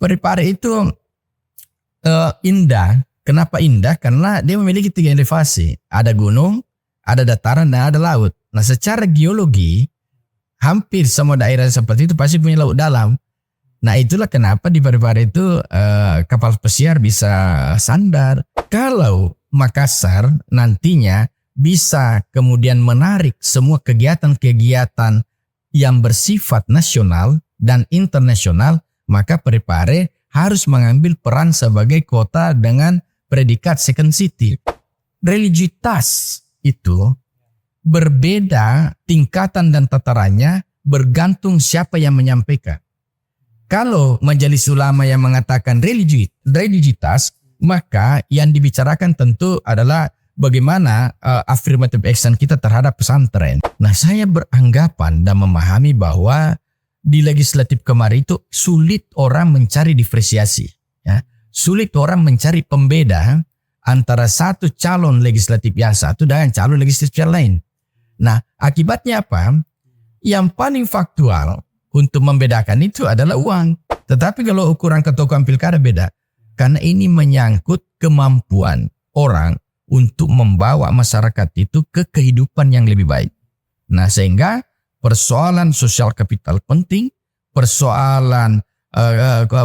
Parepare itu indah. Kenapa indah? Karena dia memiliki 3 elevasi. Ada gunung, ada dataran, dan ada laut. Nah, secara geologi, hampir semua daerah seperti itu pasti punya laut dalam. Nah, itulah kenapa di Parepare itu kapal pesiar bisa sandar. Kalau Makassar nantinya bisa kemudian menarik semua kegiatan-kegiatan yang bersifat nasional dan internasional, maka Parepare harus mengambil peran sebagai kota dengan predikat second city. Religiusitas itu berbeda tingkatan dan tatarannya bergantung siapa yang menyampaikan. Kalau majelis ulama yang mengatakan religiusitas, maka yang dibicarakan tentu adalah bagaimana affirmative action kita terhadap pesantren. Nah, saya beranggapan dan memahami bahwa di legislatif kemarin itu sulit orang mencari diferensiasi. Ya. Sulit orang mencari pembeda antara satu calon legislatif yang satu dengan calon legislatif yang lain. Nah, akibatnya apa? Yang paling faktual untuk membedakan itu adalah uang. Tetapi kalau ukuran ketokohan pilkada beda. Karena ini menyangkut kemampuan orang untuk membawa masyarakat itu ke kehidupan yang lebih baik. Nah, sehingga persoalan sosial kapital penting, persoalan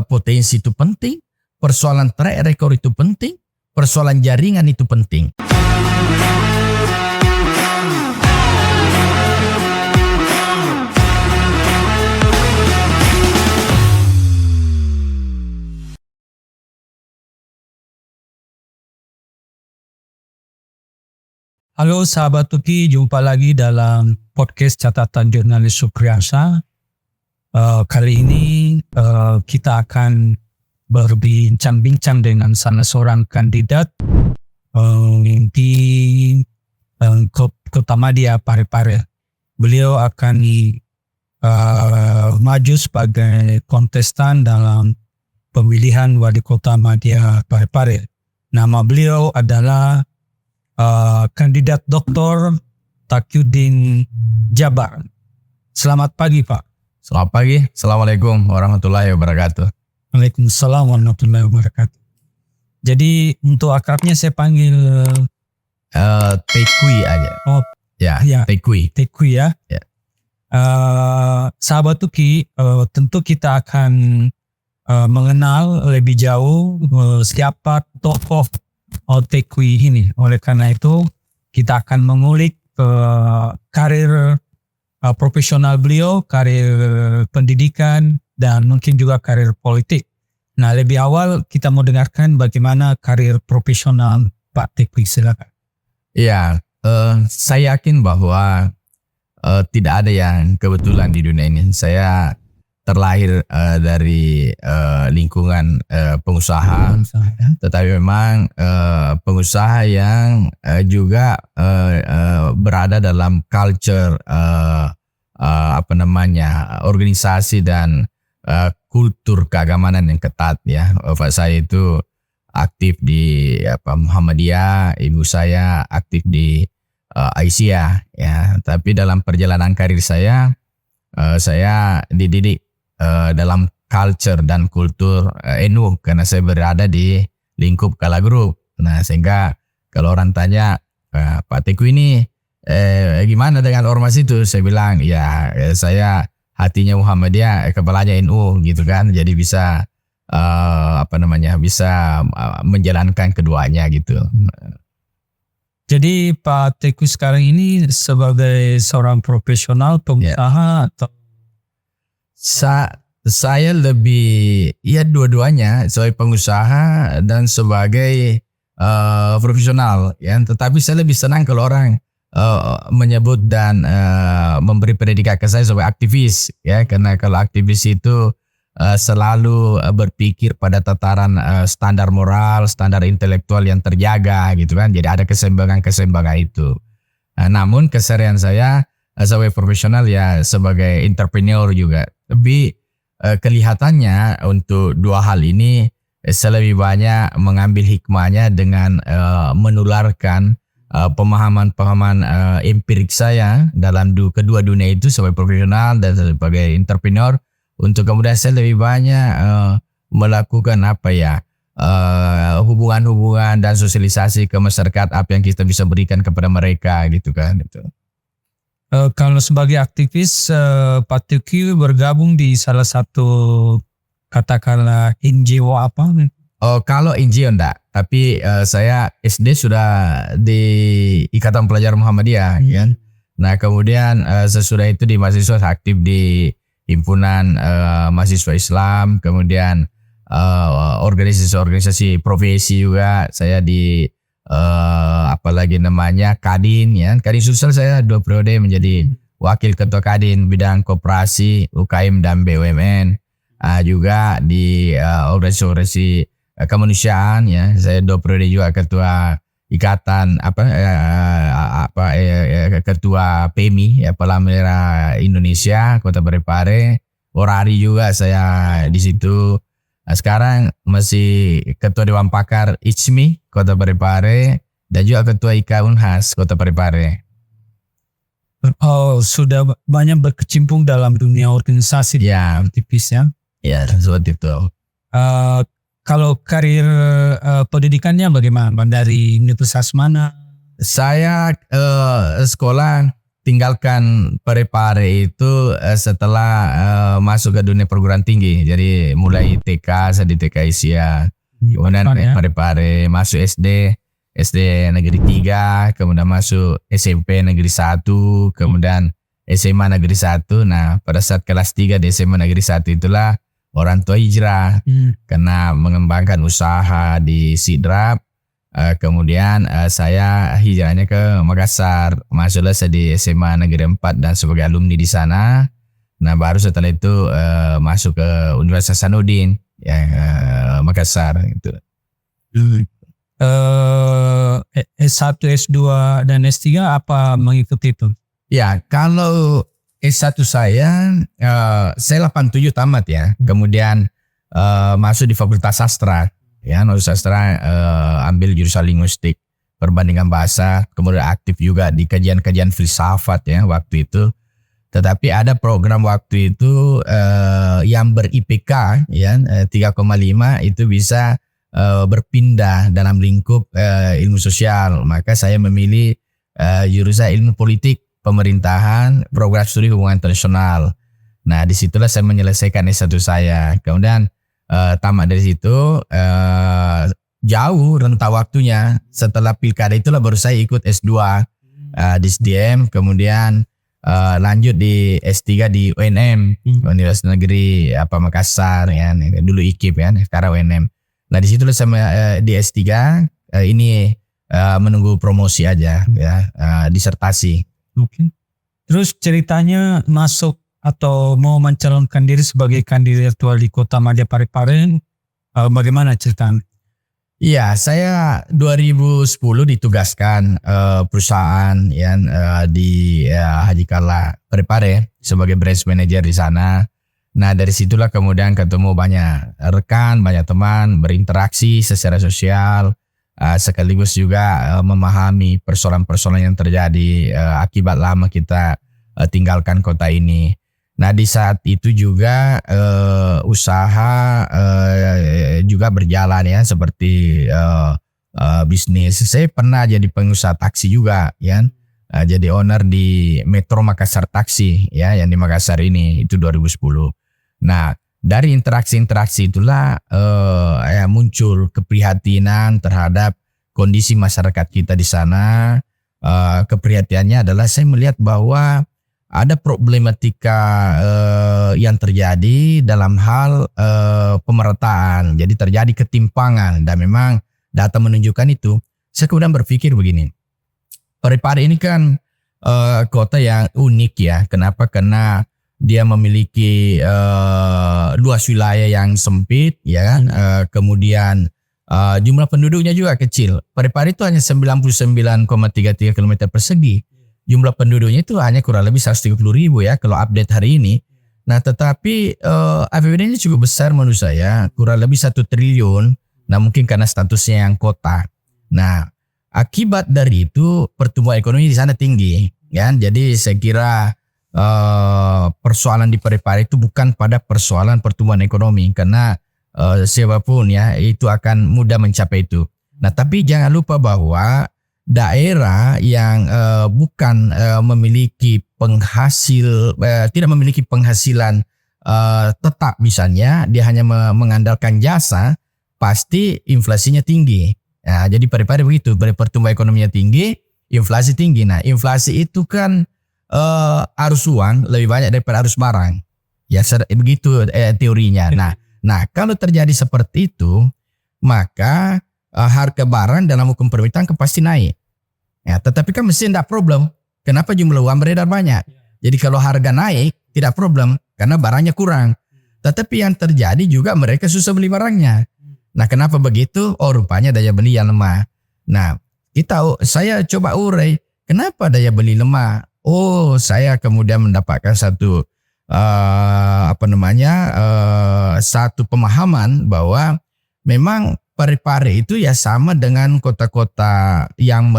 potensi itu penting, persoalan track record itu penting, persoalan jaringan itu penting. Halo sahabat Tuki, jumpa lagi dalam podcast Catatan Jurnalis Supriyansa. Kali ini kita akan berbincang-bincang dengan salah seorang kandidat di Kota Madya Parepare. Beliau akan maju sebagai kontestan dalam pemilihan Wali Kota Madya Parepare. Nama beliau adalah kandidat Dr. Taqiyuddin Jabar. Selamat pagi, Pak. Selamat pagi. Assalamualaikum warahmatullahi wabarakatuh. Waalaikumsalam warahmatullahi wabarakatuh. Jadi untuk akrabnya saya panggil Tekui aja. Oh ya, Tekui ya. Ya. Sahabat Tuki, tentu kita akan mengenal lebih jauh siapa tokoh Tekui ini. Oleh karena itu kita akan mengulik karir profesional beliau, karir pendidikan, dan mungkin juga karir politik. Nah, lebih awal kita mau dengarkan bagaimana karir profesional Pak Tekui, silakan. Iya, saya yakin bahwa tidak ada yang kebetulan di dunia ini. Saya terlahir dari lingkungan pengusaha, tetapi memang pengusaha yang juga berada dalam culture organisasi dan kultur keagamaan yang ketat ya. Bapak saya itu aktif di Muhammadiyah, ibu saya aktif di Aisyah ya. Tapi dalam perjalanan karir saya dididik dalam culture dan kultur NU karena saya berada di lingkup Kala Group. Nah, sehingga kalau orang tanya Pak Tekui ini gimana dengan ormas itu, saya bilang ya saya hatinya Muhammadiyah, kepalanya NU gitu kan. Jadi bisa bisa menjalankan keduanya gitu. Jadi Pak Tekui sekarang ini sebagai seorang profesional pengusaha atau? Saya lebih dua-duanya, sebagai pengusaha dan sebagai profesional ya. Tetapi saya lebih senang kalau orang menyebut dan memberi predikat ke saya sebagai aktivis ya, karena kalau aktivis itu selalu berpikir pada tataran standar moral, standar intelektual yang terjaga gitu kan. Jadi ada keseimbangan itu. Namun keseharian saya sebagai profesional ya sebagai entrepreneur juga. Tapi kelihatannya untuk dua hal ini saya lebih banyak mengambil hikmahnya dengan menularkan pemahaman-pemahaman empirik saya dalam kedua dunia itu sebagai profesional dan sebagai entrepreneur, untuk kemudian saya lebih banyak melakukan apa ya, hubungan-hubungan dan sosialisasi ke masyarakat apa yang kita bisa berikan kepada mereka gitu kan itu. Kalau sebagai aktivis, Pak Tuki bergabung di salah satu katakanlah NGO apa? Oh, kalau NGO enggak, tapi saya SD sudah di Ikatan Pelajar Muhammadiyah kan. Nah, kemudian sesudah itu di mahasiswa aktif di himpunan mahasiswa Islam, kemudian organisasi-organisasi profesi juga. Saya di apalagi namanya Kadin ya. Kadin Sulsel saya 2 periode menjadi wakil ketua Kadin bidang koperasi, UKM dan BUMN. Juga di organisasi kemanusiaan ya. Saya 2 periode juga ketua ikatan ketua PMI ya, Palang Merah Indonesia Kota Parepare. Orari juga saya di situ. Nah, sekarang masih ketua Dewan Pakar ICMI Kota Parepare dan juga ketua IKA Unhas Kota Parepare. Oh, sudah banyak berkecimpung dalam dunia organisasi Ya, aktivis ya. ya seperti itu. Kalau karir pendidikannya bagaimana? Dari universitas mana? Saya sekolah tinggalkan Parepare itu setelah masuk ke dunia perguruan tinggi. Jadi mulai TK, saya di TK Asia, kemudian Parepare, masuk SD Negeri 3, kemudian masuk SMP Negeri 1, kemudian SMA Negeri 1. Nah, pada saat kelas 3 di SMA Negeri 1 itulah orang tua hijrah karena mengembangkan usaha di Sidrap. Kemudian saya hijrahnya ke Makassar, masuklah saya di SMA Negeri 4 dan sebagai alumni di sana. Nah, baru setelah itu masuk ke Universitas Hasanuddin ya, Makassar itu. S1, S2 dan S3 apa mengikuti itu? Ya, kalau S1 saya 87 tamat ya. Kemudian masuk di Fakultas Sastra. Ya, Sastra ambil jurusan linguistik, perbandingan bahasa, kemudian aktif juga di kajian-kajian filsafat ya waktu itu. Tetapi ada program waktu itu yang ber-IPK ya 3,5 itu bisa berpindah dalam lingkup ilmu sosial. Maka saya memilih jurusan ilmu politik pemerintahan, program studi hubungan internasional. Nah, disitulah saya menyelesaikan S1 saya. Kemudian tamat dari situ, jauh rentang waktunya. Setelah pilkada itulah baru saya ikut S2 di SDM, kemudian lanjut di S3 di UNM, Universitas Negeri Makassar ya, dulu IKIP ya, sekarang UNM. Nah, disitulah saya di S3 ini menunggu promosi aja ya, disertasi. Oke. Terus ceritanya masuk atau mau mencalonkan diri sebagai kandidat wali kota Madya Parepare, bagaimana ceritanya? Iya, saya 2010 ditugaskan perusahaan yang di Haji Kala Parepare sebagai branch manager di sana. Nah, dari situlah kemudian ketemu banyak rekan, banyak teman, berinteraksi secara sosial. Sekaligus juga memahami persoalan-persoalan yang terjadi akibat lama kita tinggalkan kota ini. Nah, di saat itu juga usaha juga berjalan ya, seperti bisnis. Saya pernah jadi pengusaha taksi juga ya, jadi owner di Metro Makassar Taksi ya, yang di Makassar ini itu 2010. Nah, dari interaksi-interaksi itulah muncul keprihatinan terhadap kondisi masyarakat kita di sana. Keprihatinannya adalah saya melihat bahwa ada problematika yang terjadi dalam hal pemerataan. Jadi terjadi ketimpangan dan memang data menunjukkan itu. Saya kemudian berpikir begini, Parepare ini kan kota yang unik ya. Kenapa? Karena dia memiliki luas wilayah yang sempit ya kan, kemudian jumlah penduduknya juga kecil. Parepare itu hanya 99,33 km persegi. Jumlah penduduknya itu hanya kurang lebih 130.000 ya kalau update hari ini. Nah, tetapi APBD-nya cukup besar menurut saya, kurang lebih 1 triliun. Nah, mungkin karena statusnya yang kota. Nah, akibat dari itu pertumbuhan ekonomi di sana tinggi ya. Jadi saya kira persoalan di Parepare itu bukan pada persoalan pertumbuhan ekonomi, karena siapapun ya itu akan mudah mencapai itu. Nah, tapi jangan lupa bahwa daerah yang bukan memiliki tidak memiliki penghasilan tetap, misalnya dia hanya mengandalkan jasa, pasti inflasinya tinggi. Nah, jadi Parepare begitu, pertumbuhan ekonominya tinggi, inflasi tinggi. Nah, inflasi itu kan arus uang lebih banyak daripada arus barang. Ya begitu teorinya. Nah, kalau terjadi seperti itu, maka harga barang dalam hukum permintaan pasti naik. Ya, tetapi kan mesti tidak problem. Kenapa jumlah uang beredar banyak? Jadi kalau harga naik tidak problem karena barangnya kurang. Tetapi yang terjadi juga mereka susah beli barangnya. Nah, kenapa begitu? Oh, rupanya daya beli yang lemah. Nah, saya coba urai kenapa daya beli lemah. Oh, saya kemudian mendapatkan satu satu pemahaman bahwa memang Parepare itu ya sama dengan kota-kota yang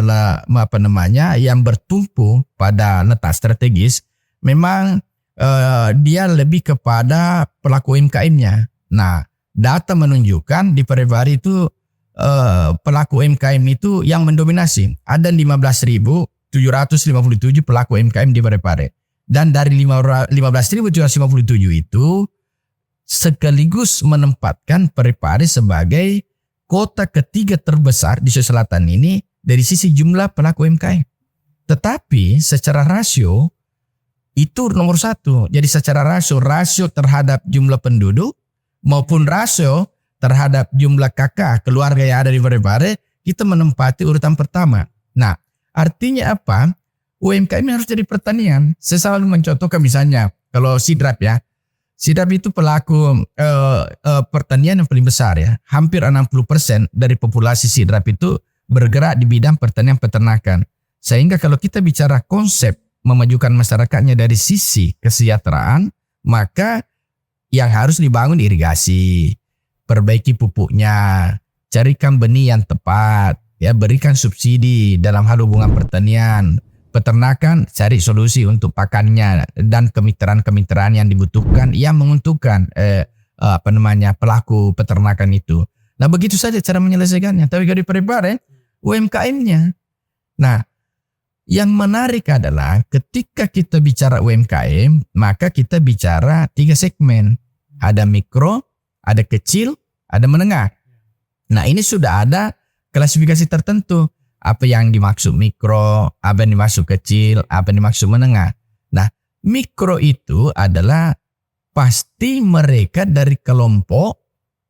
yang bertumpu pada letak strategis. Memang dia lebih kepada pelaku UMKM-nya. Nah, data menunjukkan di Parepare itu pelaku UMKM itu yang mendominasi. Ada 15.757 pelaku UMKM di Parepare. Dan dari 15.757 itu sekaligus menempatkan Parepare sebagai kota ketiga terbesar di Sulawesi Selatan ini dari sisi jumlah pelaku UMKM. Tetapi secara rasio itu nomor satu. Jadi secara rasio terhadap jumlah penduduk maupun rasio terhadap jumlah kakak keluarga yang ada di Parepare, kita menempati urutan pertama. Nah, artinya apa? UMKM harus jadi pertanian. Saya selalu mencontohkan misalnya kalau Sidrap ya. Sidrap itu pelaku pertanian yang paling besar ya. Hampir 60% dari populasi Sidrap itu bergerak di bidang pertanian peternakan. Sehingga kalau kita bicara konsep memajukan masyarakatnya dari sisi kesejahteraan, maka yang harus dibangun irigasi, perbaiki pupuknya, carikan benih yang tepat, ya berikan subsidi dalam hal hubungan pertanian. Peternakan cari solusi untuk pakannya dan kemitraan-kemitraan yang dibutuhkan yang menguntungkan pelaku peternakan itu. Nah, begitu saja cara menyelesaikannya. Tapi kalau di Parepare UMKM-nya. Nah, yang menarik adalah ketika kita bicara UMKM, maka kita bicara 3 segmen. Ada mikro, ada kecil, ada menengah. Nah, ini sudah ada klasifikasi tertentu. Apa yang dimaksud mikro, apa yang dimaksud kecil, apa yang dimaksud menengah. Nah, mikro itu adalah pasti mereka dari kelompok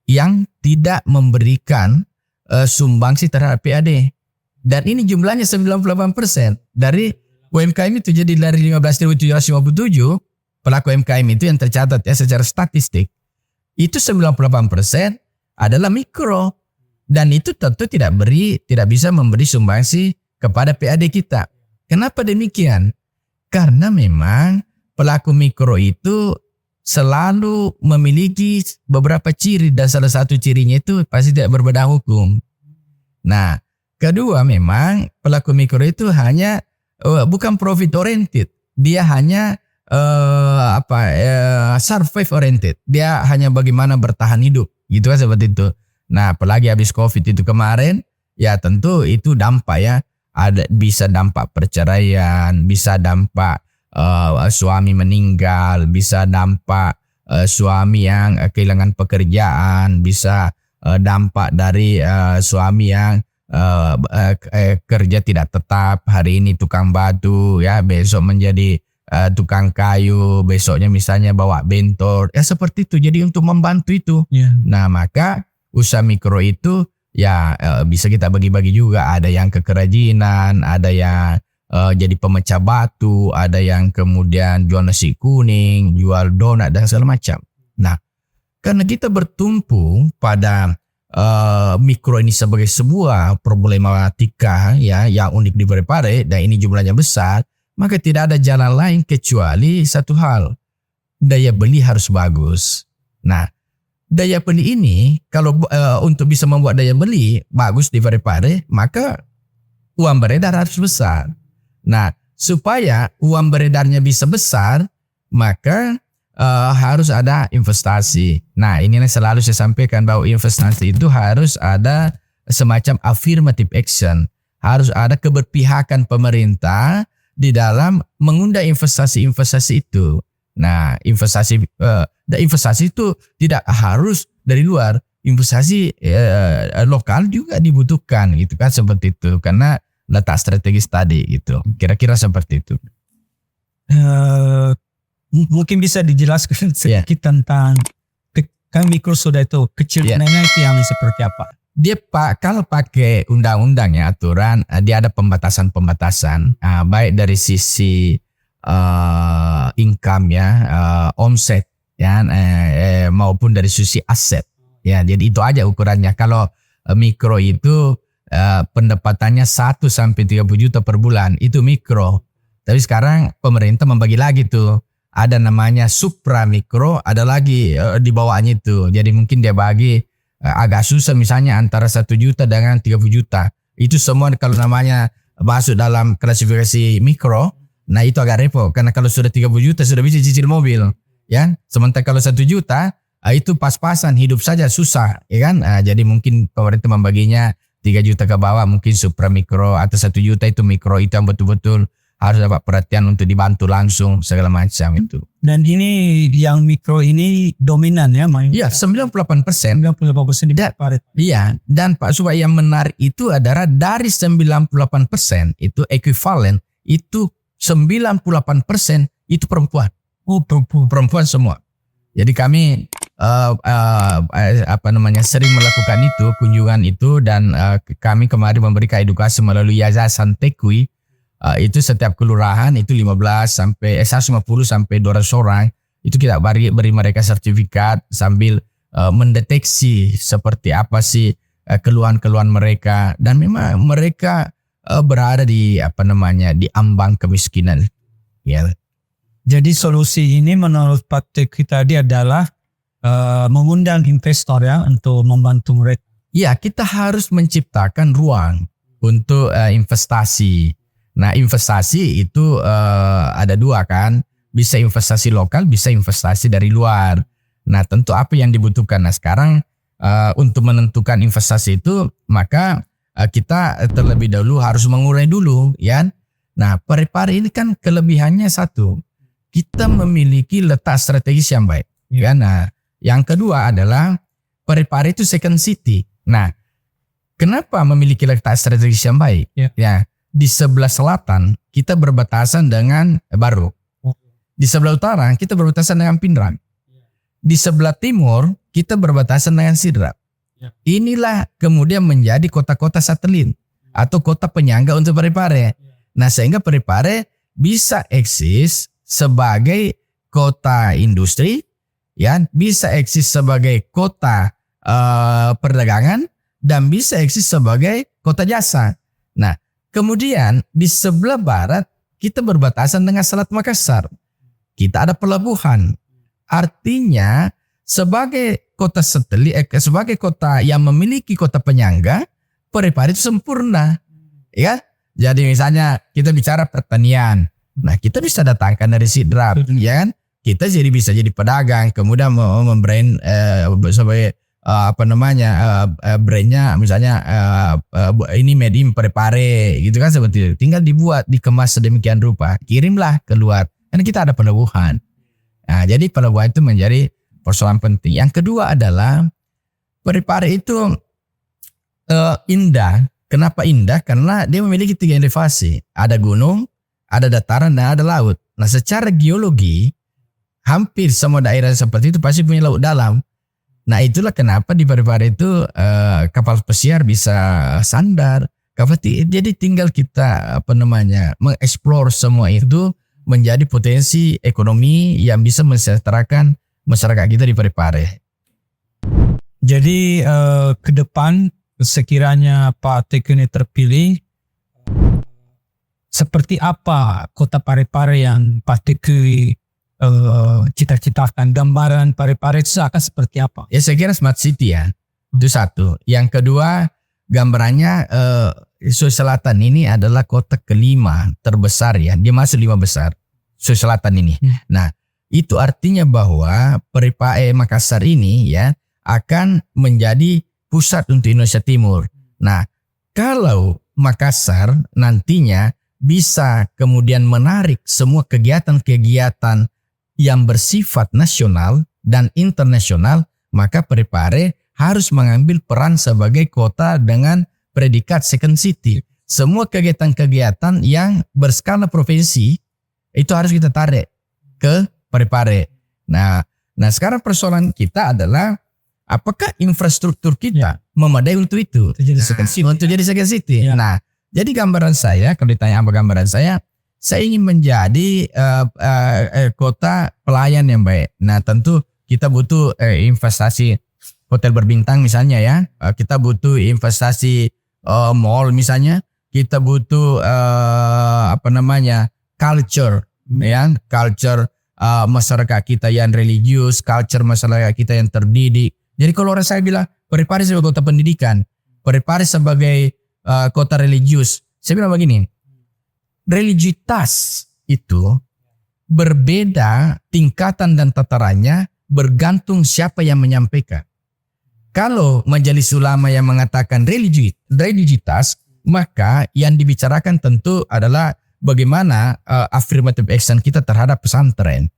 yang tidak memberikan sumbangsi terhadap PAD. Dan ini jumlahnya 98% dari UMKM itu. Jadi dari 15.757 pelaku UMKM itu yang tercatat ya secara statistik, itu 98% adalah mikro. Dan itu tentu tidak bisa memberi sumbangsi kepada PAD kita. Kenapa demikian? Karena memang pelaku mikro itu selalu memiliki beberapa ciri dan salah satu cirinya itu pasti tidak berbadan hukum. Nah, kedua memang pelaku mikro itu hanya bukan profit oriented. Dia hanya survive oriented. Dia hanya bagaimana bertahan hidup. Gitu kan seperti itu. Nah, apalagi habis COVID itu kemarin, ya tentu itu dampak ya. Bisa dampak perceraian, bisa dampak suami meninggal, bisa dampak suami yang kehilangan pekerjaan, bisa dampak dari suami yang kerja tidak tetap. Hari ini tukang batu, ya besok menjadi tukang kayu, besoknya misalnya bawa bentor, ya seperti itu. Jadi untuk membantu itu. Yeah. Nah, maka usaha mikro itu ya bisa kita bagi-bagi juga. Ada yang kekerajinan, ada yang jadi pemecah batu, ada yang kemudian jual nasi kuning, jual donat dan segala macam. Nah, karena kita bertumpu pada mikro ini sebagai sebuah problematika ya yang unik di Parepare dan ini jumlahnya besar, maka tidak ada jalan lain kecuali satu hal, daya beli harus bagus. Nah, daya beli ini kalau untuk bisa membuat daya beli bagus di Parepare, maka uang beredar harus besar. Nah, supaya uang beredarnya bisa besar, maka harus ada investasi. Nah, ini yang selalu saya sampaikan bahwa investasi itu harus ada semacam affirmative action. Harus ada keberpihakan pemerintah di dalam mengundang investasi-investasi itu. Nah, investasi itu tidak harus dari luar. Investasi lokal juga dibutuhkan gitu kan, seperti itu. Karena letak strategis tadi gitu. Kira-kira seperti itu. Mungkin bisa dijelaskan sedikit tentang kan mikro sudah itu kecilnya itu yang seperti apa? Dia kalau pakai undang-undang ya aturan, dia ada pembatasan-pembatasan, baik dari sisi income ya, omset ya, maupun dari sisi aset ya. Jadi itu aja ukurannya. Kalau mikro itu pendapatannya 1 sampai 30 juta per bulan itu mikro. Tapi sekarang pemerintah membagi lagi tuh. Ada namanya supra mikro, ada lagi di bawahnya itu. Jadi mungkin dia bagi agak susah misalnya antara 1 juta dengan 30 juta. Itu semua kalau namanya masuk dalam klasifikasi mikro, nah itu agak repot. Karena kalau sudah 30 juta sudah bisa cicil mobil. Ya. Sementara kalau 1 juta itu pas-pasan, hidup saja susah. Ya kan? Jadi mungkin pemerintah membaginya 3 juta ke bawah mungkin supra mikro, atau 1 juta itu mikro, itu yang betul-betul harus dapat perhatian untuk dibantu langsung segala macam itu. Dan ini yang mikro ini dominan ya, Iya, 98%. 98% di Parepare. Iya, dan Pak Suba yang menarik itu adalah dari 98% itu ekuivalen itu 98% itu perempuan. Oh, Perempuan semua. Jadi kami sering melakukan itu, kunjungan itu, dan kami kemarin memberikan edukasi melalui Yayasan Tekui. Itu setiap kelurahan itu 150 sampai 200 orang itu kita beri mereka sertifikat sambil mendeteksi seperti apa sih keluhan-keluhan mereka, dan memang mereka berada di di ambang kemiskinan ya. Jadi solusi ini menurut Pak Teguh tadi adalah mengundang investor ya untuk membantu mereka. Ya, kita harus menciptakan ruang untuk investasi. Nah, investasi itu ada dua kan, bisa investasi lokal, bisa investasi dari luar. Nah, tentu apa yang dibutuhkan. Nah, sekarang untuk menentukan investasi itu, maka kita terlebih dahulu harus mengurai dulu, ya. Nah, Parepare ini kan kelebihannya satu, kita memiliki letak strategis yang baik. Ya. Nah, yang kedua adalah Parepare itu second city. Nah, kenapa memiliki letak strategis yang baik? Ya. Di sebelah selatan kita berbatasan dengan Baruk. Di sebelah utara kita berbatasan dengan Pindrang. Di sebelah timur kita berbatasan dengan Sidrap. Inilah kemudian menjadi kota-kota satelit atau kota penyangga untuk Parepare. Nah, sehingga Parepare bisa eksis sebagai kota industri, ya, bisa eksis sebagai kota perdagangan, dan bisa eksis sebagai kota jasa. Nah, kemudian di sebelah barat kita berbatasan dengan Selat Makassar. Kita ada pelabuhan. Artinya sebagai kota satelit, sebagai kota yang memiliki kota penyangga, Parepare itu sempurna. Ya. Jadi misalnya kita bicara pertanian. Nah, kita bisa datangkan dari Sidrap, ya kan? Kita bisa jadi pedagang, kemudian membrand sebagai brandnya misalnya ini made in Parepare gitu kan, seperti itu. Tinggal dibuat, dikemas sedemikian rupa, kirimlah keluar. Karena kita ada pelabuhan. Nah, jadi pelabuhan itu menjadi persoalan penting. Yang kedua adalah Parepare itu indah. Kenapa indah? Karena dia memiliki 3 elevasi. Ada gunung, ada dataran, dan ada laut. Nah, secara geologi hampir semua daerah seperti itu pasti punya laut dalam. Nah, itulah kenapa di Parepare itu kapal pesiar bisa sandar. Jadi tinggal kita mengeksplor semua itu menjadi potensi ekonomi yang bisa mensejahterakan masyarakat kita di Parepare. Jadi ke depan sekiranya Pak Teguh ini terpilih, seperti apa kota Parepare yang Pak Teguh cita-citakan? Gambaran Parepare itu akan seperti apa? Ya, saya kira smart city ya. Itu satu. Yang kedua, gambarannya Sulawesi Selatan ini adalah kota kelima terbesar ya. Dia masuk 5 besar. Sulawesi Selatan ini. Nah, itu artinya bahwa Makassar ini ya akan menjadi pusat untuk Indonesia Timur. Nah, kalau Makassar nantinya bisa kemudian menarik semua kegiatan-kegiatan yang bersifat nasional dan internasional, maka Parepare harus mengambil peran sebagai kota dengan predikat second city. Semua kegiatan-kegiatan yang berskala provinsi itu harus kita tarik ke Parepare. Nah sekarang persoalan kita adalah apakah infrastruktur kita memadai untuk itu? Untuk jadi second city. Untuk jadi second city. Ya. Nah, jadi gambaran saya, kalau ditanya apa gambaran saya ingin menjadi kota pelayan yang baik. Nah, tentu kita butuh investasi hotel berbintang misalnya ya. Kita butuh investasi mall misalnya. Kita butuh culture, ya, culture masyarakat kita yang religius, culture masyarakat kita yang terdidik. Jadi kalau orang saya bilang Parepare sebagai kota pendidikan, Parepare sebagai kota religius, saya bilang begini, religiusitas itu berbeda tingkatan dan tatarannya bergantung siapa yang menyampaikan. Kalau majelis ulama yang mengatakan religiusitas, maka yang dibicarakan tentu adalah bagaimana affirmative action kita terhadap pesantren.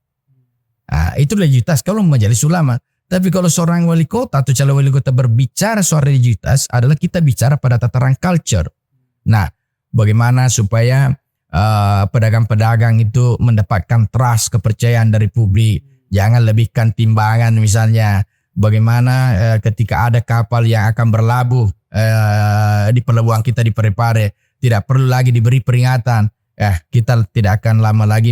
Itu religiusitas kalau majelis ulama. Tapi kalau seorang wali kota atau calon wali kota berbicara soal religiusitas adalah kita bicara pada tataran culture. Nah, bagaimana supaya pedagang-pedagang itu mendapatkan trust, kepercayaan dari publik. Jangan lebihkan timbangan misalnya. Bagaimana ketika ada kapal yang akan berlabuh di pelabuhan kita di Parepare, tidak perlu lagi diberi peringatan. Kita tidak akan lama lagi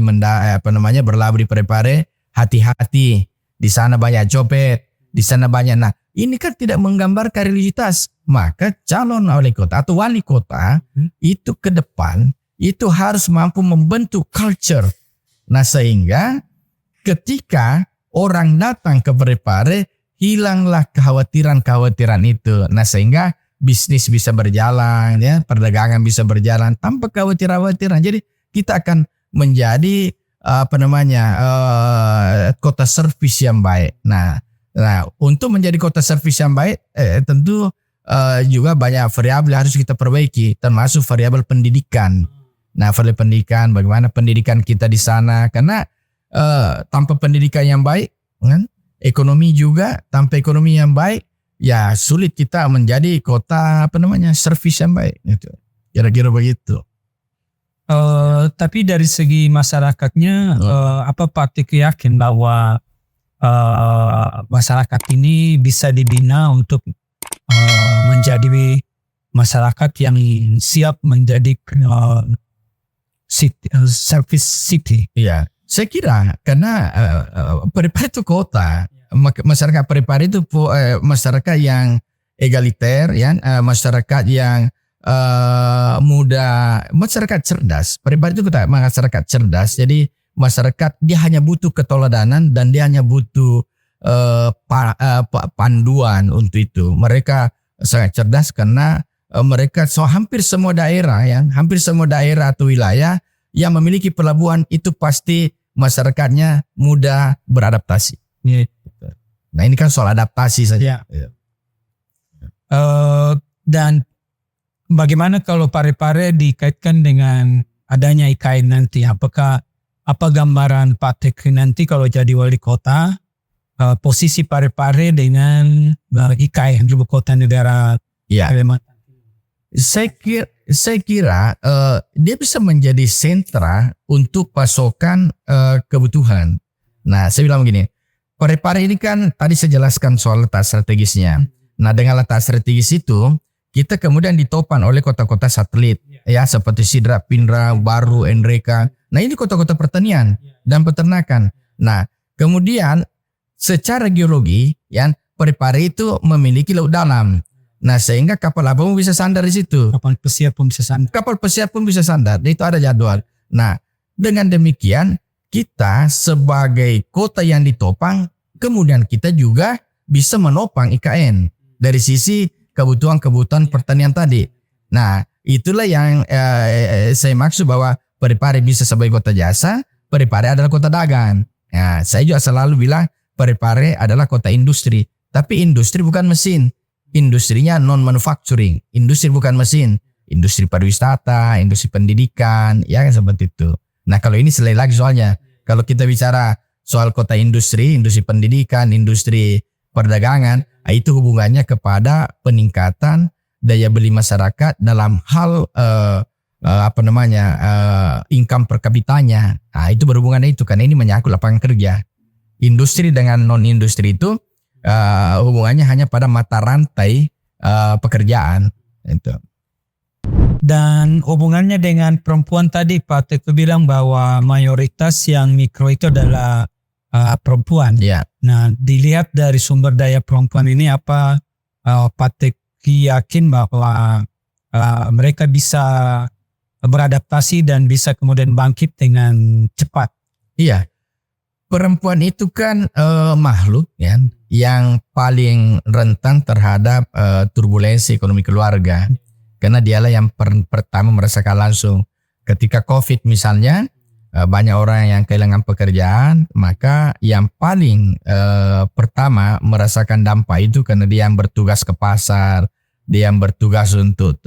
berlabuh di Parepare. Hati-hati, di sana banyak copet, di sana banyak. Nah, ini kan tidak menggambarkan religiusitas. Maka calon wali kota atau wali kota itu ke depan itu harus mampu membentuk culture. Nah, sehingga ketika orang datang ke Parepare, hilanglah kekhawatiran itu. Nah, sehingga bisnis bisa berjalan, ya, perdagangan bisa berjalan tanpa kekhawatiran. Jadi kita akan menjadi kota servis yang baik. Nah, untuk menjadi kota servis yang baik, tentu juga banyak variabel harus kita perbaiki, termasuk variabel pendidikan. Nah, variabel pendidikan, bagaimana pendidikan kita di sana? Karena tanpa pendidikan yang baik, kan? Ekonomi juga, tanpa ekonomi yang baik, ya sulit kita menjadi kota servis yang baik. Gitu. Kira-kira begitu. Tapi dari segi masyarakatnya, apa Pak yakin bahwa masyarakat ini bisa dibina untuk menjadi masyarakat yang siap menjadi service city? Iya. Saya kira karena Parepare itu kota, masyarakat Parepare itu masyarakat yang egaliter, ya, masyarakat yang muda, masyarakat cerdas. Parepare itu kota masyarakat cerdas. Jadi masyarakat dia hanya butuh keteladanan dan dia hanya butuh panduan untuk itu. Mereka sangat cerdas karena mereka hampir semua daerah, ya, hampir semua daerah atau wilayah yang memiliki pelabuhan itu pasti masyarakatnya mudah beradaptasi. Yeah. Nah, ini kan soal adaptasi saja. Yeah. Dan bagaimana kalau Parepare dikaitkan dengan adanya IKN nanti? Apa gambaran Pak Tekri nanti kalau jadi wali kota, posisi Parepare dengan IKN, ibu kota negara Kalimantan? Saya kira dia bisa menjadi sentra untuk pasokan kebutuhan. Nah, saya bilang begini, Parepare ini kan tadi saya jelaskan soal letak strategisnya. Nah, dengan letak strategis itu kita kemudian ditopang oleh kota-kota satelit, ya, seperti Sidra, Pindra, Baru, Endreka. Nah, ini kota-kota pertanian dan peternakan. Nah, kemudian secara geologi, ya, Parepare itu memiliki laut dalam. Nah, sehingga kapal apa pun bisa sandar di situ. Kapal pesiar pun bisa sandar. Kapal pesiar pun bisa sandar. Itu ada jadwal. Nah, dengan demikian kita sebagai kota yang ditopang, kemudian kita juga bisa menopang IKN dari sisi kebutuhan pertanian tadi. Nah, itulah yang saya maksud bahwa Parepare bisa sebagai kota jasa, Parepare adalah kota dagang. Nah, saya juga selalu bilang Parepare adalah kota industri, tapi industri bukan mesin. Industrinya non manufacturing, industri bukan mesin, industri pariwisata, industri pendidikan, ya kan seperti itu. Nah, kalau ini selain lagi soalnya, kalau kita bicara soal kota industri, industri pendidikan, industri perdagangan, itu hubungannya kepada peningkatan daya beli masyarakat dalam hal income per kapitanya. Nah, itu berhubungan itu karena ini menyangkut lapangan kerja. Industri dengan non industri itu hubungannya hanya pada mata rantai pekerjaan itu. Dan hubungannya dengan perempuan tadi Pak Teguh bilang bahwa mayoritas yang mikro itu adalah perempuan. Ya. Nah, dilihat dari sumber daya perempuan ini apa Pak Teguh yakin bahwa mereka bisa beradaptasi dan bisa kemudian bangkit dengan cepat? Iya. Perempuan itu kan makhluk ya, yang paling rentan terhadap turbulensi ekonomi keluarga. Karena dialah yang pertama merasakan langsung. Ketika COVID misalnya, banyak orang yang kehilangan pekerjaan, maka yang paling pertama merasakan dampak itu karena dia yang bertugas ke pasar, dia yang bertugas untuk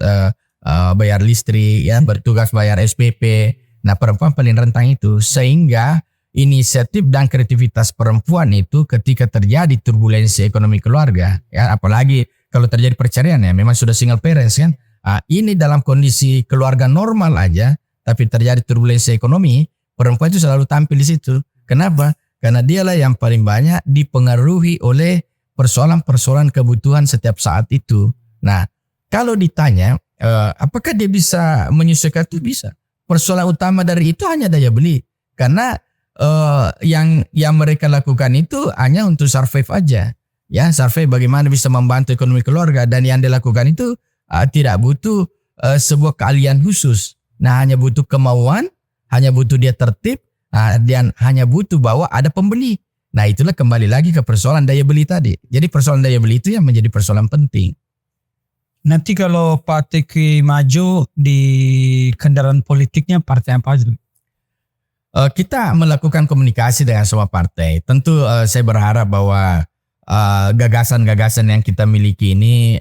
bayar listrik, ya, bertugas bayar SPP. Nah, perempuan paling rentan itu, sehingga inisiatif dan kreativitas perempuan itu ketika terjadi turbulensi ekonomi keluarga, ya, apalagi kalau terjadi perceraian, ya, memang sudah single parents kan. Ini dalam kondisi keluarga normal aja, tapi terjadi turbulensi ekonomi, perempuan itu selalu tampil di situ. Kenapa? Karena dialah yang paling banyak dipengaruhi oleh persoalan-persoalan kebutuhan setiap saat itu. Nah, kalau ditanya apakah dia bisa menyesuaikan, itu bisa. Persoalan utama dari itu hanya daya beli, karena yang mereka lakukan itu hanya untuk survive aja, ya, survive bagaimana bisa membantu ekonomi keluarga, dan yang dilakukan itu tidak butuh sebuah keahlian khusus. Nah, hanya butuh kemauan, hanya butuh dia tertib, dan hanya butuh bahwa ada pembeli. Nah, itulah kembali lagi ke persoalan daya beli tadi. Jadi persoalan daya beli itu yang menjadi persoalan penting. Nanti kalau Pak Teguh maju di kendaraan politiknya partai apa aja? Kita melakukan komunikasi dengan semua partai. Tentu saya berharap bahwa gagasan-gagasan yang kita miliki ini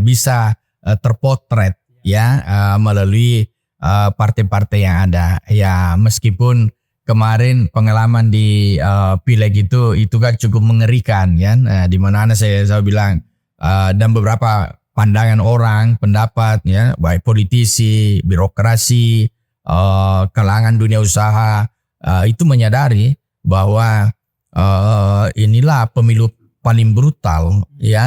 bisa terpotret, ya, melalui partai-partai yang ada. Ya, meskipun kemarin pengalaman di pileg itu kan cukup mengerikan, ya, di mana saya bilang dan beberapa pandangan orang, pendapat, ya, baik politisi, birokrasi, kalangan dunia usaha itu menyadari bahwa inilah pemilu paling brutal, ya,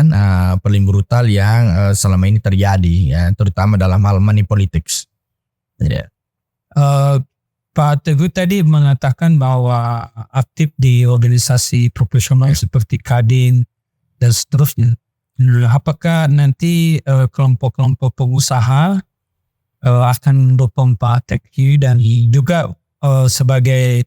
paling brutal yang selama ini terjadi, ya, terutama dalam hal money politics. Yeah. Pak Teguh tadi mengatakan bahwa aktif di organisasi profesional seperti Kadin dan seterusnya. Apakah nanti kelompok-kelompok pengusaha akan mendukung Pak Teguh dan juga sebagai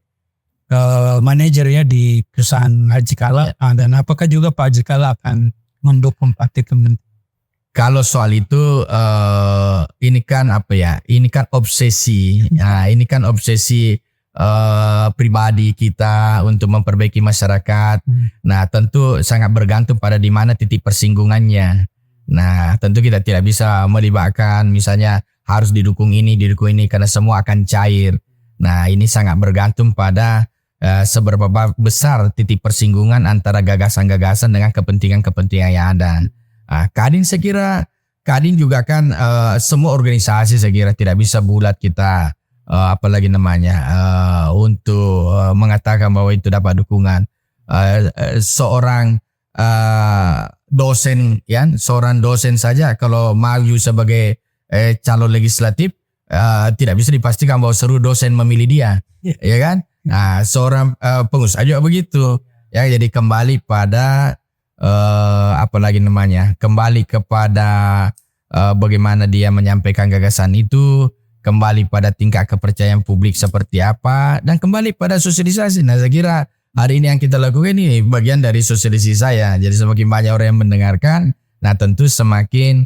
manajer, ya, di perusahaan Haji Kala, dan apakah juga Pak Haji Kala akan mendukung Pak Teguh? Kalau soal itu ini kan ini kan obsesi. Nah, ini kan obsesi pribadi kita untuk memperbaiki masyarakat. Nah, tentu sangat bergantung pada di mana titik persinggungannya. Nah, tentu kita tidak bisa melibatkan misalnya harus didukung ini karena semua akan cair. Nah, ini sangat bergantung pada seberapa besar titik persinggungan antara gagasan-gagasan dengan kepentingan-kepentingan yang ada. Kadin, saya kira Kadin juga kan semua organisasi saya kira tidak bisa bulat kita untuk mengatakan bahwa itu dapat dukungan. Seorang dosen, ya, seorang dosen saja kalau maju sebagai calon legislatif tidak bisa dipastikan bahwa seluruh dosen memilih dia, ya kan? Nah, seorang pengusaha juga begitu, ya. Jadi kembali pada kembali kepada bagaimana dia menyampaikan gagasan itu, kembali pada tingkat kepercayaan publik seperti apa, dan kembali pada sosialisasi. Nah, saya kira hari ini yang kita lakukan ini bagian dari sosialisasi saya. Jadi semakin banyak orang yang mendengarkan, nah tentu semakin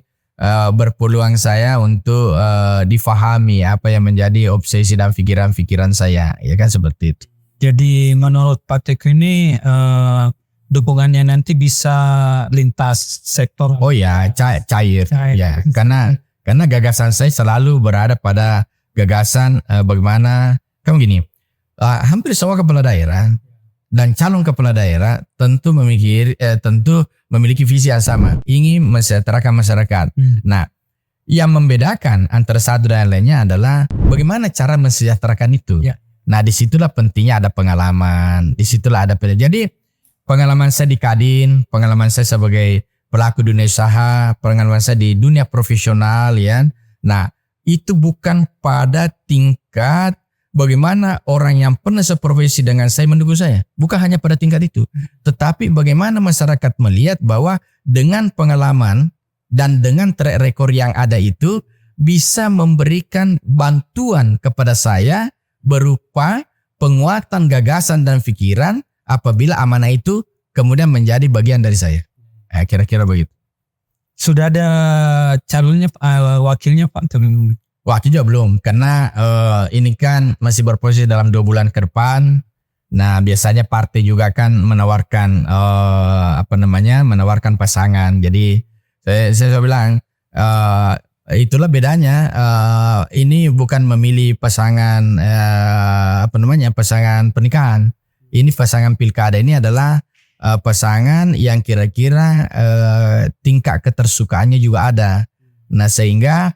berpeluang saya untuk difahami apa yang menjadi obsesi dan pikiran-pikiran saya, ya kan, seperti itu. Jadi menurut Pak Teguh ini dukungannya nanti bisa lintas sektor. Oh ya, cair. Ya, karena gagasan saya selalu berada pada gagasan bagaimana kamu gini. Hampir semua kepala daerah dan calon kepala daerah tentu memiliki visi yang sama, ingin mensejahterakan masyarakat. Nah, yang membedakan antara satu dan lainnya adalah bagaimana cara mensejahterakan itu. Ya. Nah, disitulah pentingnya ada pengalaman, disitulah ada jadi pengalaman saya di Kadin, pengalaman saya sebagai pelaku dunia usaha, pengalaman saya di dunia profesional, ya. Nah, itu bukan pada tingkat bagaimana orang yang pernah seprofesi dengan saya mendukung saya. Bukan hanya pada tingkat itu. Tetapi bagaimana masyarakat melihat bahwa dengan pengalaman dan dengan track record yang ada itu bisa memberikan bantuan kepada saya berupa penguatan gagasan dan pikiran apabila amanah itu kemudian menjadi bagian dari saya. Kira-kira begitu. Sudah ada calonnya, wakilnya Pak? Waktu juga belum, karena ini kan masih berproses dalam 2 bulan ke depan. Nah, biasanya partai juga kan menawarkan menawarkan pasangan. Jadi saya bilang itulah bedanya. Ini bukan memilih pasangan pasangan pernikahan. Ini pasangan pilkada ini adalah pasangan yang kira-kira tingkat ketersukaannya juga ada. Nah, sehingga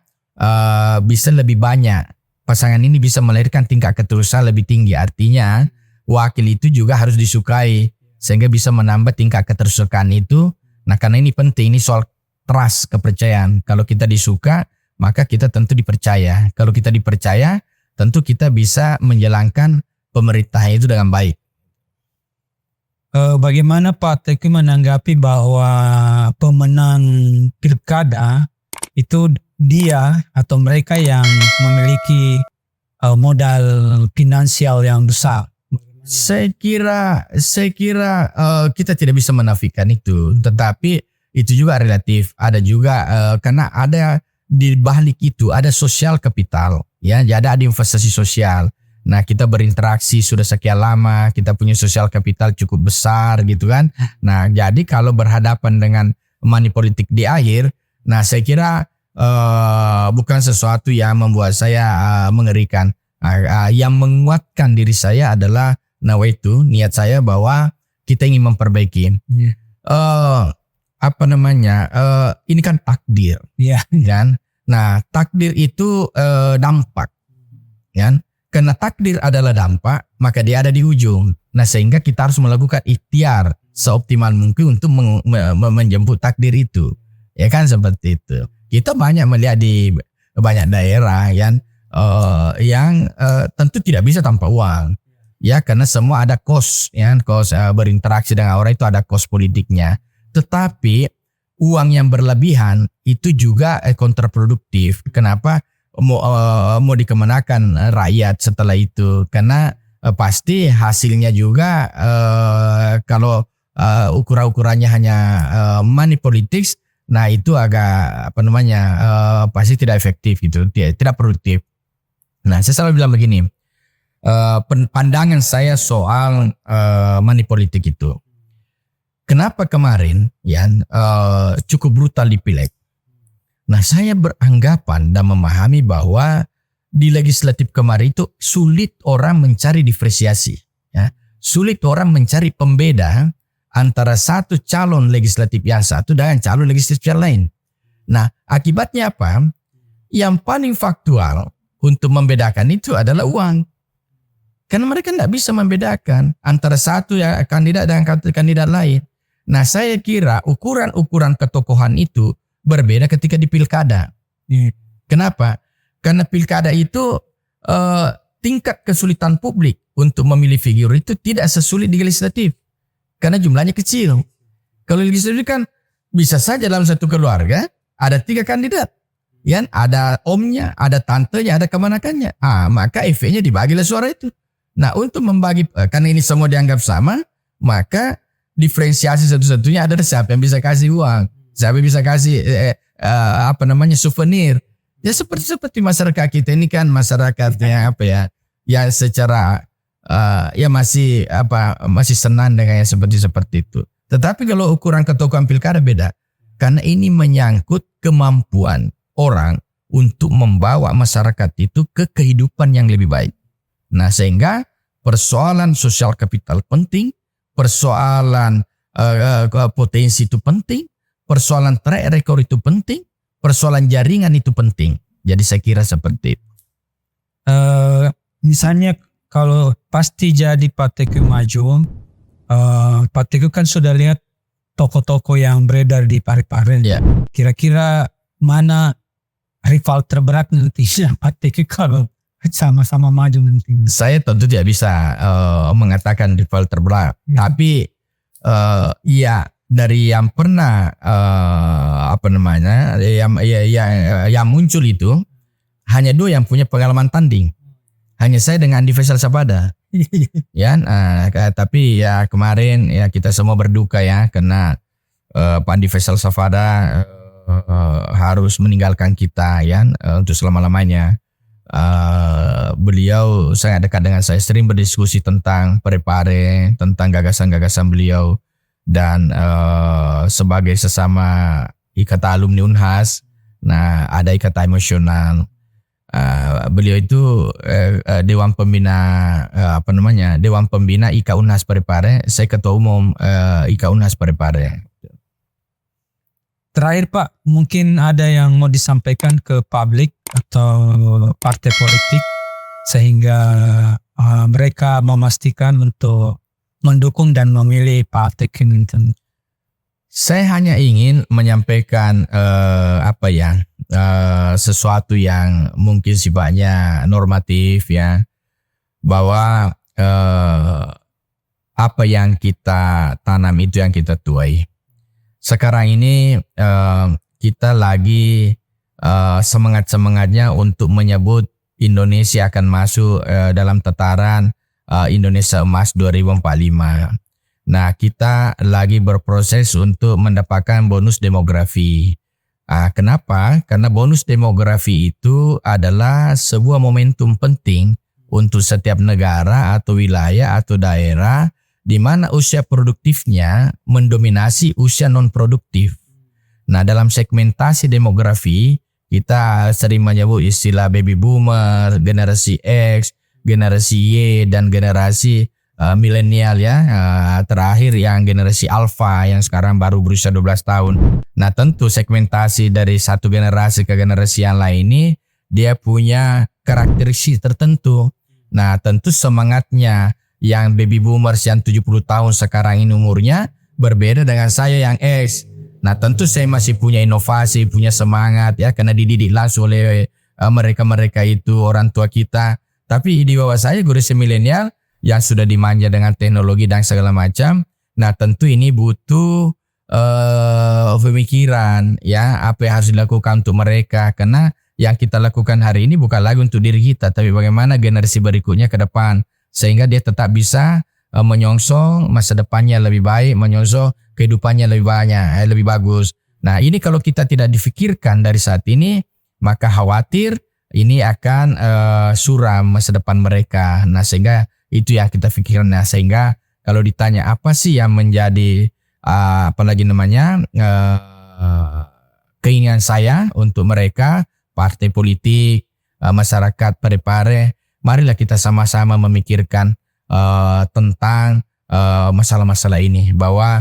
bisa lebih banyak. Pasangan ini bisa melahirkan tingkat ketersukaan lebih tinggi. Artinya wakil itu juga harus disukai sehingga bisa menambah tingkat ketersukaan itu. Nah, karena ini penting, ini soal trust, kepercayaan. Kalau kita disuka, maka kita tentu dipercaya. Kalau kita dipercaya, tentu kita bisa menjalankan pemerintahan itu dengan baik. Bagaimana Pak Teguh menanggapi bahwa pemenang pilkada itu dia atau mereka yang memiliki modal finansial yang besar? Saya kira kita tidak bisa menafikan itu, tetapi itu juga relatif. Ada juga karena ada di balik itu ada sosial kapital, ya. Jadi ada investasi sosial. Nah, kita berinteraksi sudah sekian lama, kita punya sosial kapital cukup besar gitu kan. Nah, jadi kalau berhadapan dengan money politik di akhir, nah saya kira bukan sesuatu yang membuat saya mengerikan. Yang menguatkan diri saya adalah niat saya bahwa kita ingin memperbaiki. Ini kan takdir, kan? Nah, takdir itu dampak, kan? Karena takdir adalah dampak, maka dia ada di ujung. Nah, sehingga kita harus melakukan ikhtiar seoptimal mungkin untuk menjemput takdir itu, ya kan, seperti itu. Kita banyak melihat di banyak daerah yang tentu tidak bisa tanpa uang, ya, karena semua ada cost, ya, cost berinteraksi dengan orang itu ada cost politiknya. Tetapi uang yang berlebihan itu juga kontraproduktif. Kenapa? Mau dikemenakan rakyat setelah itu? Karena pasti hasilnya juga kalau ukurannya hanya money politics, nah itu agak pasti tidak efektif gitu, tidak produktif. Nah, saya selalu bilang begini, pandangan saya soal money politik itu. Kenapa kemarin cukup brutal di Pileg? Nah, saya beranggapan dan memahami bahwa di legislatif kemarin itu sulit orang mencari diferensiasi, ya. Sulit orang mencari pembeda antara satu calon legislatif yang satu dengan calon legislatif yang lain. Nah, akibatnya apa? Yang paling faktual untuk membedakan itu adalah uang. Karena mereka tidak bisa membedakan antara satu kandidat dengan kandidat lain. Nah, saya kira ukuran-ukuran ketokohan itu berbeda ketika di pilkada. Kenapa? Karena pilkada itu tingkat kesulitan publik untuk memilih figur itu tidak sesulit di legislatif. Karena jumlahnya kecil. Kalau legislatif kan bisa saja dalam satu keluarga ada 3 kandidat. Ya, ada omnya, ada tantenya, ada kemanakannya. Maka efeknya dibagilah suara itu. Nah, untuk membagi, karena ini semua dianggap sama, maka diferensiasi satu-satunya adalah siapa yang bisa kasih uang. Siapa bisa kasih souvenir. Ya seperti masyarakat kita ini kan masyarakat yang yang secara ya masih masih senang dengan yang seperti itu. Tetapi kalau ukuran ketokohan pilkada beda, karena ini menyangkut kemampuan orang untuk membawa masyarakat itu ke kehidupan yang lebih baik. Nah, sehingga persoalan sosial kapital penting, persoalan potensi itu penting, persoalan track record itu penting, persoalan jaringan itu penting. Jadi saya kira seperti itu. Misalnya kalau pasti jadi Partai maju, Partai kan sudah lihat toko-toko yang beredar di Parepare. Ya. Kira-kira mana rival terberat nanti Partai kalau sama-sama maju nanti? Saya tentu tidak bisa mengatakan rival terberat, tapi ya dari yang pernah yang muncul itu hanya dua yang punya pengalaman tanding. Hanya saya dengan Andi Faisal Sabada. Ya, tapi ya kemarin ya kita semua berduka ya karena Pak Andi Faisal Sabada harus meninggalkan kita ya untuk selama-lamanya. Beliau sangat dekat dengan saya, sering berdiskusi tentang Parepare, tentang gagasan-gagasan beliau, dan sebagai sesama ikatan alumni Unhas, nah ada ikatan emosional. Beliau itu Dewan Pembina Dewan Pembina IKA Unhas Parepare, saya ketua umum IKA Unhas Parepare. Terakhir Pak, mungkin ada yang mau disampaikan ke publik atau partai politik sehingga mereka memastikan untuk mendukung dan memilih Pak Teguh Clinton. Saya hanya ingin menyampaikan sesuatu yang mungkin sifatnya normatif ya, bahwa apa yang kita tanam itu yang kita tuai. Sekarang ini kita lagi semangat-semangatnya untuk menyebut Indonesia akan masuk dalam tataran Indonesia Emas 2045. Nah, kita lagi berproses untuk mendapatkan bonus demografi. Kenapa? Karena bonus demografi itu adalah sebuah momentum penting untuk setiap negara atau wilayah atau daerah di mana usia produktifnya mendominasi usia non-produktif. Nah, dalam segmentasi demografi, kita sering menyebut istilah baby boomer, generasi X, generasi Y, dan generasi milenial ya. Terakhir yang generasi alpha yang sekarang baru berusia 12 tahun. Nah, tentu segmentasi dari satu generasi ke generasi yang lain ini, dia punya karakteristik tertentu. Nah, tentu semangatnya yang baby boomers yang 70 tahun sekarang ini umurnya berbeda dengan saya yang X. Nah, tentu saya masih punya inovasi, punya semangat ya, karena dididik langsung oleh mereka-mereka itu orang tua kita. Tapi di bawah saya generasi milenial yang sudah dimanja dengan teknologi dan segala macam. Nah, tentu ini butuh pemikiran ya, apa yang harus dilakukan untuk mereka, karena yang kita lakukan hari ini bukan lagi untuk diri kita, tapi bagaimana generasi berikutnya ke depan, sehingga dia tetap bisa menyongsong masa depannya lebih baik, menyongsong kehidupannya lebih banyak, lebih bagus. Nah, ini kalau kita tidak difikirkan dari saat ini, maka khawatir ini akan suram masa depan mereka. Nah, sehingga itu yang kita pikirkan. Nah, sehingga kalau ditanya apa sih yang menjadi keinginan saya untuk mereka, partai politik, masyarakat Parepare, marilah kita sama-sama memikirkan tentang masalah-masalah ini, bahwa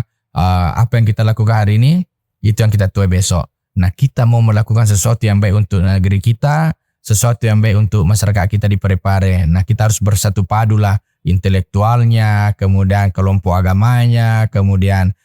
apa yang kita lakukan hari ini itu yang kita tuai besok. Nah, kita mau melakukan sesuatu yang baik untuk negeri kita, sesuatu yang baik untuk masyarakat kita di Parepare. Nah, kita harus bersatu padulah, intelektualnya, kemudian kelompok agamanya, kemudian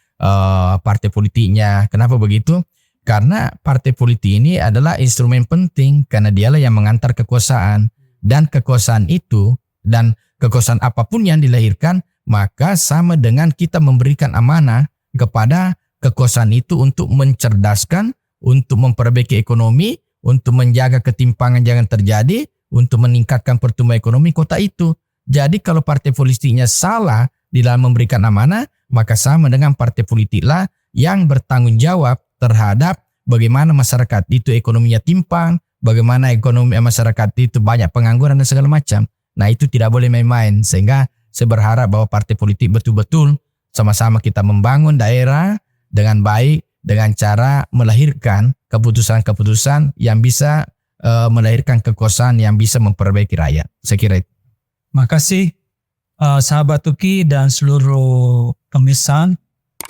partai politiknya. Kenapa begitu? Karena partai politik ini adalah instrumen penting, karena dialah yang mengantar kekuasaan. Dan kekuasaan itu, dan kekuasaan apapun yang dilahirkan, maka sama dengan kita memberikan amanah kepada kekuasaan itu untuk mencerdaskan, untuk memperbaiki ekonomi, untuk menjaga ketimpangan jangan terjadi, untuk meningkatkan pertumbuhan ekonomi kota itu. Jadi kalau partai politiknya salah di dalam memberikan amanah, maka sama dengan partai politiklah yang bertanggung jawab terhadap bagaimana masyarakat itu ekonominya timpang, bagaimana ekonomi masyarakat itu banyak pengangguran dan segala macam. Nah, itu tidak boleh main-main, sehingga Saya berharap bahwa partai politik betul-betul sama-sama kita membangun daerah dengan baik, dengan cara melahirkan keputusan-keputusan yang bisa melahirkan kekuasaan yang bisa memperbaiki rakyat. Saya kira itu. Makasih sahabat Tuki dan seluruh pemirsa.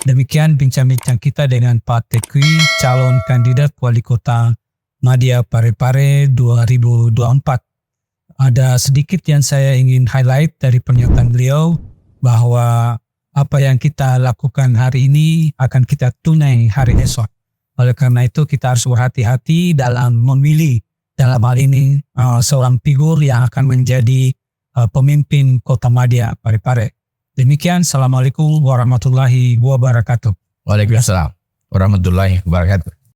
Demikian bincang-bincang kita dengan Pak Tekwi, calon kandidat wali kota Madya Parepare 2024. Ada sedikit yang saya ingin highlight dari pernyataan beliau bahwa apa yang kita lakukan hari ini akan kita tunai hari esok. Oleh karena itu kita harus berhati-hati dalam memilih dalam hal ini seorang figur yang akan menjadi pemimpin kota Madya Parepare. Demikian, Assalamualaikum warahmatullahi wabarakatuh. Waalaikumsalam warahmatullahi wabarakatuh.